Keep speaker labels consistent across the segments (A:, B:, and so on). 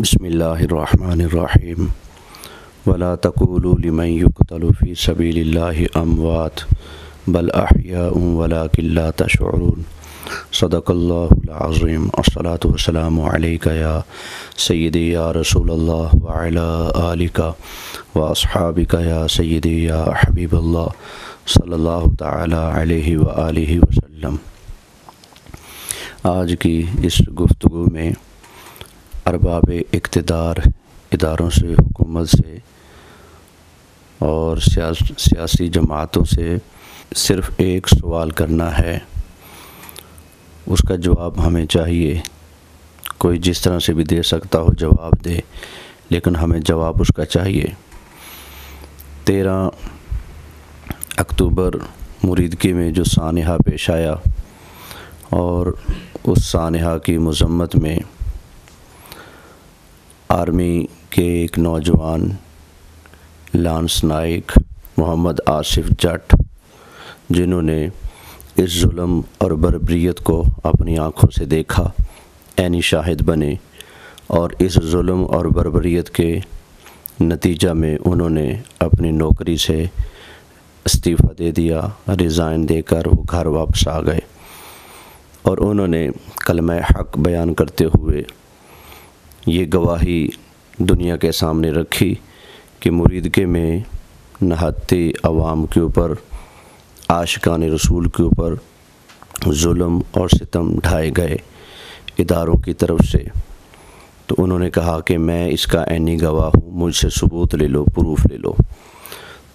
A: بسم اللہ الرحمن الرحیم ولا تقولوا لمن يقتل في سبيل الله اموات بل احیاء ولكن لا تشعرون صدق اللہ العظیم الصلاۃ والسلام علیک یا سیدی یا رسول اللہ وعلی آلک واصحابک یا سیدی یا حبیب اللہ صلی اللہ تعالی علیہ وآلہ وسلم۔ آج کی اس گفتگو میں ارباب اقتدار اداروں سے، حکومت سے اور سیاسی جماعتوں سے صرف ایک سوال کرنا ہے، اس کا جواب ہمیں چاہیے۔ کوئی جس طرح سے بھی دے سکتا ہو جواب دے، لیکن ہمیں جواب اس کا چاہیے۔ 13 اکتوبر مریدکی میں جو سانحہ پیش آیا اور اس سانحہ کی مذمت میں آرمی کے ایک نوجوان لانس نائک محمد آصف جٹ، جنہوں نے اس ظلم اور بربریت کو اپنی آنکھوں سے دیکھا، عینی شاہد بنے، اور اس ظلم اور بربریت کے نتیجہ میں انہوں نے اپنی نوکری سے استعفیٰ دے دیا، ریزائن دے کر وہ گھر واپس آ گئے، اور انہوں نے کلمہ حق بیان کرتے ہوئے یہ گواہی دنیا کے سامنے رکھی کہ مریدکے میں نہتی عوام کے اوپر، عاشقان رسول کے اوپر ظلم اور ستم ڈھائے گئے اداروں کی طرف سے۔ تو انہوں نے کہا کہ میں اس کا عینی گواہ ہوں، مجھ سے ثبوت لے لو، پروف لے لو۔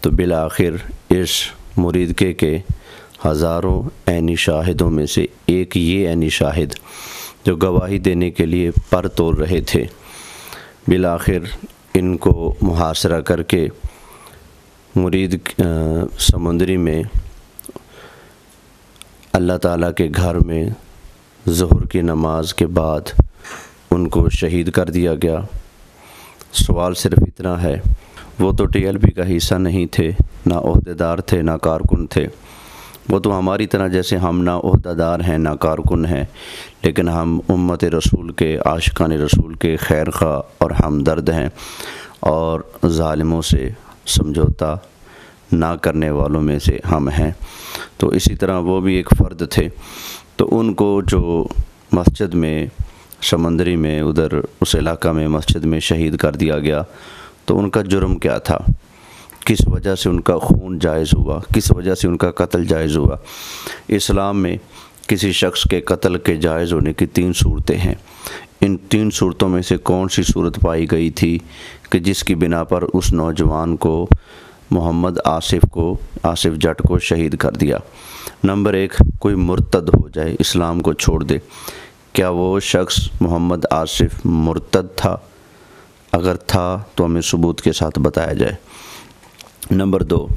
A: تو بالآخر اس مریدکے کے ہزاروں عینی شاہدوں میں سے ایک یہ عینی شاہد جو گواہی دینے کے لیے پر تول رہے تھے، بالآخر ان کو محاصرہ کر کے مرید سمندری میں اللہ تعالیٰ کے گھر میں ظہر کی نماز کے بعد ان کو شہید کر دیا گیا۔ سوال صرف اتنا ہے، وہ تو TLP کا حصہ نہیں تھے، نہ عہدیدار تھے، نہ کارکن تھے۔ وہ تو ہماری طرح جیسے ہم نہ عہدیدار ہیں نہ کارکن ہیں، لیکن ہم امت رسول کے، عاشقان رسول کے خیر خواہ اور ہمدرد ہیں، اور ظالموں سے سمجھوتا نہ کرنے والوں میں سے ہم ہیں۔ تو اسی طرح وہ بھی ایک فرد تھے۔ تو ان کو جو مسجد میں سمندری میں ادھر اس علاقہ میں مسجد میں شہید کر دیا گیا، تو ان کا جرم کیا تھا؟ کس وجہ سے ان کا خون جائز ہوا؟ کس وجہ سے ان کا قتل جائز ہوا؟ اسلام میں کسی شخص کے قتل کے جائز ہونے کی 3 صورتیں ہیں۔ ان 3 صورتوں میں سے کون سی صورت پائی گئی تھی کہ جس کی بنا پر اس نوجوان کو، محمد آصف جٹ کو شہید کر دیا؟ نمبر 1، کوئی مرتد ہو جائے، اسلام کو چھوڑ دے۔ کیا وہ شخص محمد آصف مرتد تھا؟ اگر تھا تو ہمیں ثبوت کے ساتھ بتایا جائے۔ نمبر 2،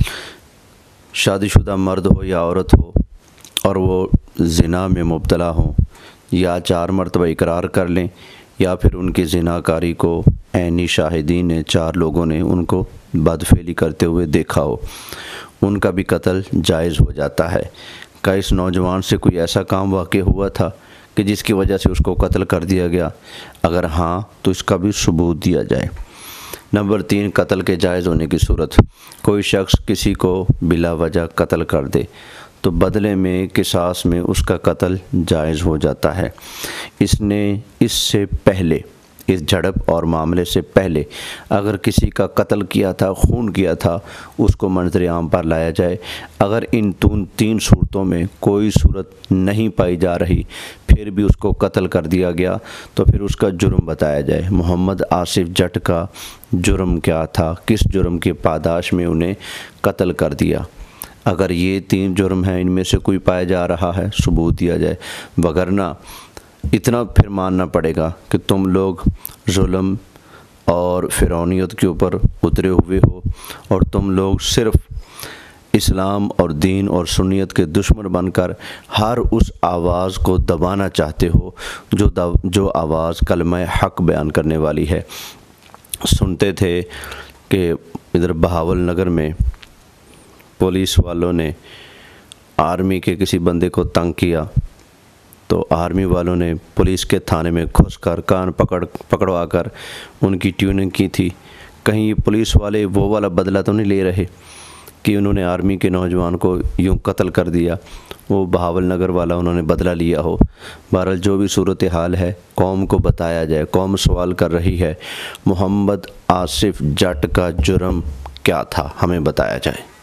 A: شادی شدہ مرد ہو یا عورت ہو اور وہ زنا میں مبتلا ہوں، یا 4 مرتبہ اقرار کر لیں، یا پھر ان کی زناکاری کو عینی شاہدین نے، 4 لوگوں نے ان کو بدفعلی کرتے ہوئے دیکھا ہو، ان کا بھی قتل جائز ہو جاتا ہے۔ کیا اس نوجوان سے کوئی ایسا کام واقع ہوا تھا کہ جس کی وجہ سے اس کو قتل کر دیا گیا؟ اگر ہاں تو اس کا بھی ثبوت دیا جائے۔ نمبر 3، قتل کے جائز ہونے کی صورت، کوئی شخص کسی کو بلا وجہ قتل کر دے تو بدلے میں، قصاص میں اس کا قتل جائز ہو جاتا ہے۔ اس سے پہلے، اس جھڑپ اور معاملے سے پہلے اگر کسی کا قتل کیا تھا، خون کیا تھا، اس کو منظر عام پر لایا جائے۔ اگر ان 3 صورتوں میں کوئی صورت نہیں پائی جا رہی، پھر بھی اس کو قتل کر دیا گیا، تو پھر اس کا جرم بتایا جائے۔ محمد آصف جٹ کا جرم کیا تھا؟ کس جرم کی پاداش میں انہیں قتل کر دیا؟ اگر یہ 3 جرم ہیں، ان میں سے کوئی پایا جا رہا ہے، ثبوت دیا جائے، وگرنہ اتنا پھر ماننا پڑے گا کہ تم لوگ ظلم اور فرعونیت کے اوپر اترے ہوئے ہو، اور تم لوگ صرف اسلام اور دین اور سنیت کے دشمن بن کر ہر اس آواز کو دبانا چاہتے ہو جو آواز کلمہ حق بیان کرنے والی ہے۔ سنتے تھے کہ ادھر بہاول نگر میں پولیس والوں نے آرمی کے کسی بندے کو تنگ کیا، تو آرمی والوں نے پولیس کے تھانے میں گھس کر کان پکڑوا کر ان کی ٹیوننگ کی تھی۔ کہیں یہ پولیس والے وہ والا بدلہ تو نہیں لے رہے کہ انہوں نے آرمی کے نوجوان کو یوں قتل کر دیا، وہ بہاول نگر والا انہوں نے بدلہ لیا ہو۔ بہرحال جو بھی صورتحال ہے قوم کو بتایا جائے، قوم سوال کر رہی ہے محمد آصف جٹ کا جرم کیا تھا، ہمیں بتایا جائے۔